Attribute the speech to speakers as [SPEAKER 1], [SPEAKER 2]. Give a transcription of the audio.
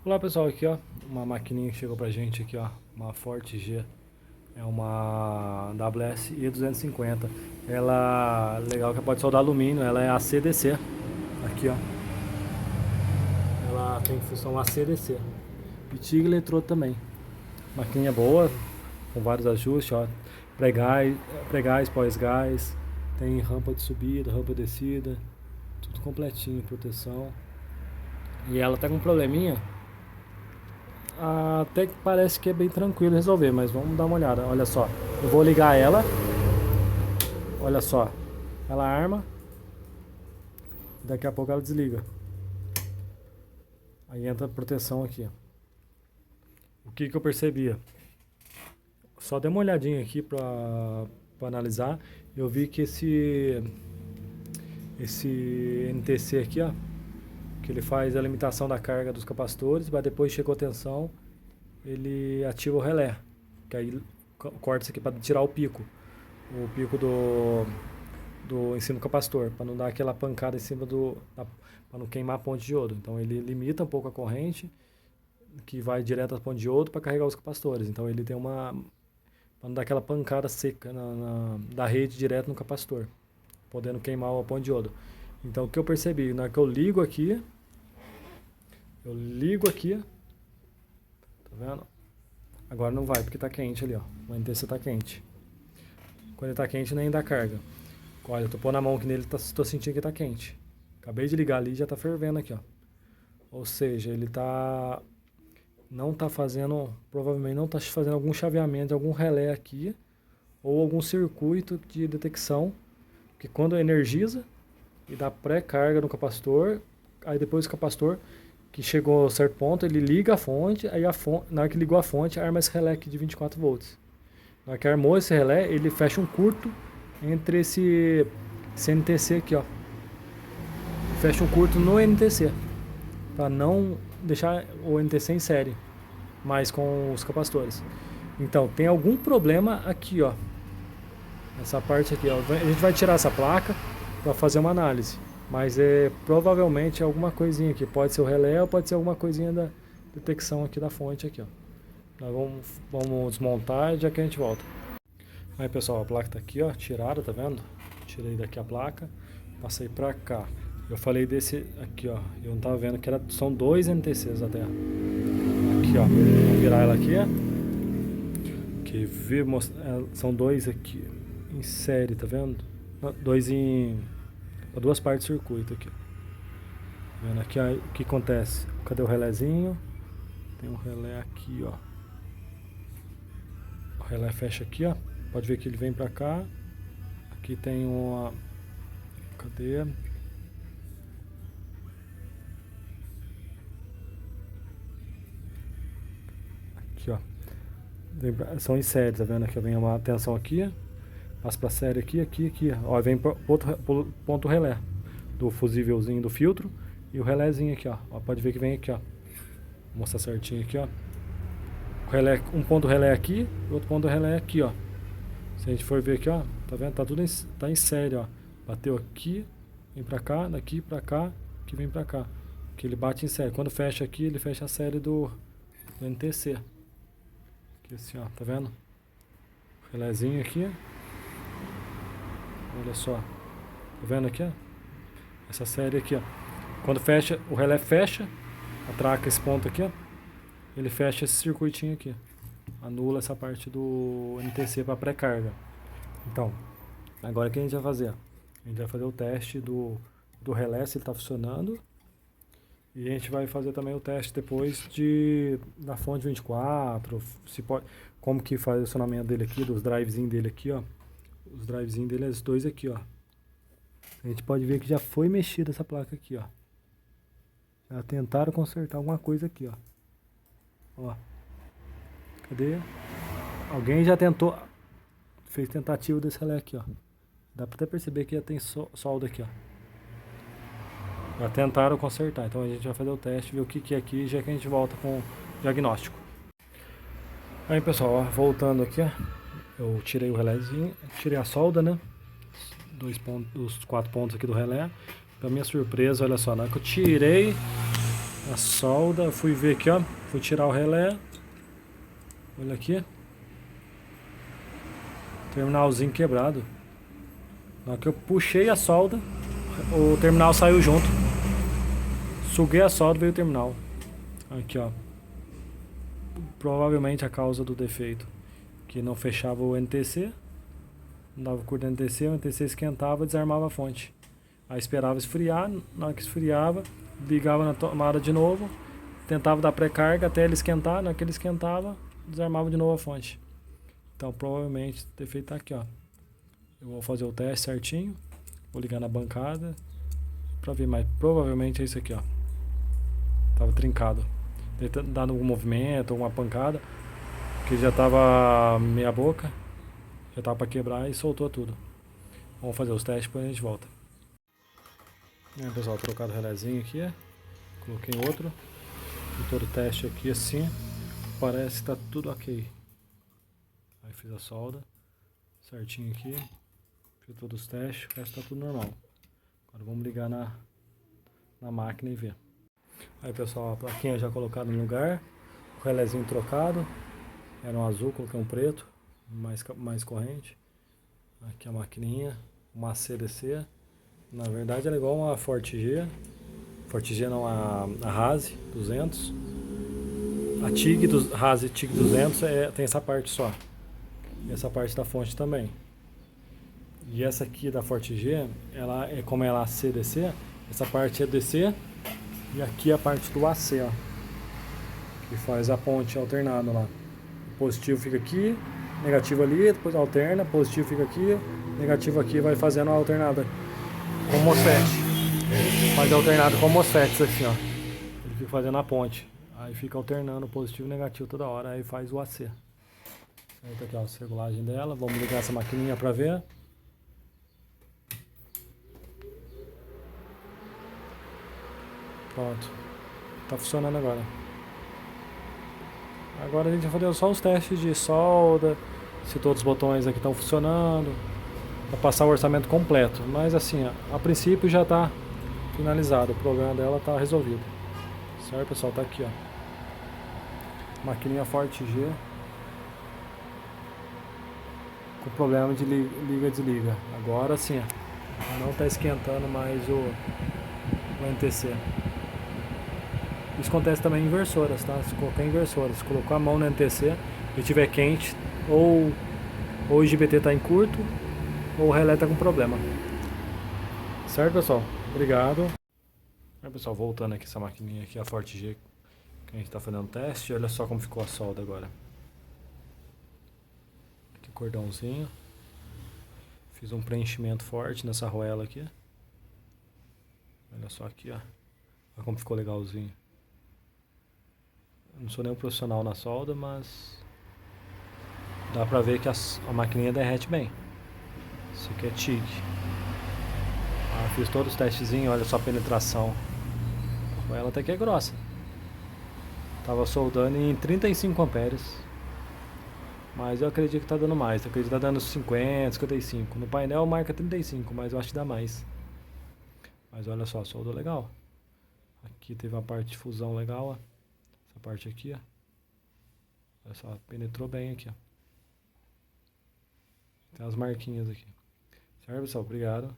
[SPEAKER 1] Olá pessoal, aqui ó, uma maquininha que chegou pra gente aqui ó, uma Forte G, é uma WS E250. Ela, legal que ela pode soldar alumínio, ela é AC/DC, aqui ó, ela tem função AC/DC, e TIG eletrodo também. Maquininha boa, com vários ajustes ó, pré-gás, pós-gás, tem rampa de subida, rampa de descida, tudo completinho, proteção. E ela tá com um probleminha. Até que parece que é bem tranquilo resolver, mas vamos dar uma olhada. Olha só, eu vou ligar ela. Olha só, ela arma. Daqui a pouco ela desliga. Aí entra a proteção aqui. O que eu percebia? Só dei uma olhadinha aqui pra analisar. Eu vi que esse NTC aqui, ó, que ele faz a limitação da carga dos capacitores, mas depois chegou a tensão, ele ativa o relé, que aí corta isso aqui para tirar o pico do em cima do capacitor, para não dar aquela pancada em cima para não queimar a ponte de iodo. Então ele limita um pouco a corrente que vai direto à ponte de iodo para carregar os capacitores. Então ele tem para não dar aquela pancada seca da rede direto no capacitor, podendo queimar a ponte de iodo. Então o que eu percebi, na hora que eu ligo aqui, tá vendo? Agora não vai porque tá quente ali, ó. O NTC tá quente. Quando ele tá quente nem dá carga. Olha, eu tô pondo a mão aqui nele, tô sentindo que tá quente. Acabei de ligar ali e já tá fervendo aqui, ó. Ou seja, ele não tá fazendo, provavelmente não tá fazendo algum chaveamento, algum relé aqui, ou algum circuito de detecção, que quando energiza e dá pré-carga no capacitor, aí depois o capacitor que chegou a certo ponto, ele liga a fonte, aí na hora que ligou a fonte, arma esse relé aqui de 24 volts. Na hora que armou esse relé, ele fecha um curto entre esse NTC aqui, ó. Fecha um curto no NTC, para não deixar o NTC em série, mas com os capacitores. Então, tem algum problema aqui, ó. Essa parte aqui, ó. A gente vai tirar essa placa para fazer uma análise. Mas provavelmente alguma coisinha aqui. Pode ser o relé ou pode ser alguma coisinha da detecção aqui da fonte aqui, ó. Nós vamos desmontar e já que a gente volta. Aí pessoal, a placa tá aqui, ó, tirada, tá vendo? Tirei daqui a placa, passei pra cá. Eu falei desse aqui, ó. Eu não tava vendo que são dois NTCs até. Aqui, ó. Vou virar ela aqui, ó. São dois aqui em série, tá vendo? Dois em duas partes do circuito aqui. Tá vendo aqui o que acontece? Cadê o relézinho? Tem um relé aqui, ó. O relé fecha aqui, ó. Pode ver que ele vem pra cá. Aqui tem uma... Cadê? Aqui, ó. São em série, tá vendo? Aqui vem uma tensão aqui. Passa pra série aqui. Ó, vem pro ponto relé do fusívelzinho do filtro e o relézinho aqui, ó. Pode ver que vem aqui, ó. Vou mostrar certinho aqui, ó. O relé, um ponto relé aqui e outro ponto relé aqui, ó. Se a gente for ver aqui, ó, tá vendo? Tá tudo tá em série, ó. Bateu aqui, vem pra cá, daqui pra cá, que vem pra cá. Que ele bate em série. Quando fecha aqui, ele fecha a série do NTC. Aqui assim, ó, tá vendo? Relézinho aqui. Olha só. Tá vendo aqui, ó? Essa série aqui, ó. Quando fecha, o relé fecha, atraca esse ponto aqui, ó. Ele fecha esse circuitinho aqui. Anula essa parte do NTC para pré-carga. Então, agora o que a gente vai fazer? A gente vai fazer o teste do relé, se ele está funcionando. E a gente vai fazer também o teste depois da fonte 24, se pode, como que faz o funcionamento dele aqui, dos drivezinhos dele aqui, ó. Os drivezinhos dele, esses dois aqui, ó. A gente pode ver que já foi mexida essa placa aqui, ó. Já tentaram consertar alguma coisa aqui, ó. Ó. Cadê? Alguém já tentou, fez tentativa desse relé aqui, ó. Dá pra até perceber que já tem solda aqui, ó. Já tentaram consertar, então a gente vai fazer o teste, ver o que é aqui, já que a gente volta com o diagnóstico. Aí pessoal, ó, voltando aqui, ó, eu tirei o relézinho, tirei a solda, né? Os 4 pontos aqui do relé. Pra minha surpresa, olha só, na hora que eu tirei a solda. Fui ver aqui, ó. Fui tirar o relé. Olha aqui. Terminalzinho quebrado. Na hora que eu puxei a solda, o terminal saiu junto. Suguei a solda, veio o terminal. Aqui, ó. Provavelmente a causa do defeito. Que não fechava o NTC. Não dava curto no NTC, o NTC esquentava e desarmava a fonte. Aí esperava esfriar, na hora que esfriava, ligava na tomada de novo, tentava dar pré-carga até ele esquentar, na hora que ele esquentava, desarmava de novo a fonte. Então provavelmente o defeito tá aqui, ó. Eu vou fazer o teste certinho, vou ligar na bancada pra ver, mas provavelmente é isso aqui, ó. Tava trincado. Dando algum movimento, alguma pancada, que já tava meia boca, já tava pra quebrar e soltou tudo. Vamos fazer os testes, depois a gente volta. Pessoal, trocado o relézinho aqui, coloquei outro, fiz todo o teste aqui assim, parece que tá tudo ok. Aí fiz a solda certinho aqui, fiz todos os testes, o resto tá tudo normal. Agora vamos ligar na máquina e ver. Aí pessoal, a plaquinha já colocada no lugar, o relézinho trocado, era um azul, coloquei um preto, mais corrente. Aqui a maquininha, uma CDC. Na verdade ela é igual uma Forte-G. Forte-G não, a Rase 200. A Rase TIG 200 tem essa parte só. E essa parte da fonte também. E essa aqui da Forte-G, ela é como ela é CDC, essa parte é DC e aqui é a parte do AC, ó. Que faz a ponte alternada lá. O positivo fica aqui, negativo ali, depois alterna, positivo fica aqui, negativo aqui, vai fazendo a alternada. Com MOSFET. Faz alternado com MOSFETs assim, ó. Ele fica fazendo a ponte. Aí fica alternando positivo e negativo toda hora. Aí faz o AC. Certo, aqui ó, a regulagem dela. Vamos ligar essa maquininha pra ver. Pronto. Tá funcionando agora. Agora a gente vai fazer só os testes de solda. Se todos os botões aqui estão funcionando. Pra passar o orçamento completo. Mas assim, ó, a princípio já tá finalizado. O problema dela tá resolvido. Certo, pessoal? Tá aqui, ó. Maquininha Forte-G. Com problema de liga-desliga. Agora sim, ó. Não tá esquentando mais o NTC. Isso acontece também em inversoras, tá? Se colocar inversoras, se colocar a mão no NTC e estiver quente, ou o IGBT tá em curto, ou o relé tá com problema. Certo, pessoal? Obrigado. Aí, pessoal, voltando aqui essa maquininha aqui, a Forte-G, que a gente tá fazendo teste. Olha só como ficou a solda agora. Aqui o cordãozinho. Fiz um preenchimento forte nessa arruela aqui. Olha só aqui, ó. Olha como ficou legalzinho. Eu não sou nenhum profissional na solda, mas dá pra ver que a maquininha derrete bem. Isso aqui é TIG. Fiz todos os testezinhos, olha só a penetração. Ela até que é grossa. Tava soldando em 35 amperes. Mas eu acredito que tá dando mais. Eu acredito que tá dando 50, 55. No painel marca 35, mas eu acho que dá mais. Mas olha só, soldou legal. Aqui teve uma parte de fusão legal, ó. Essa parte aqui, ó. Olha só, penetrou bem aqui, ó. Tem as marquinhas aqui. Certo, pessoal? Obrigado.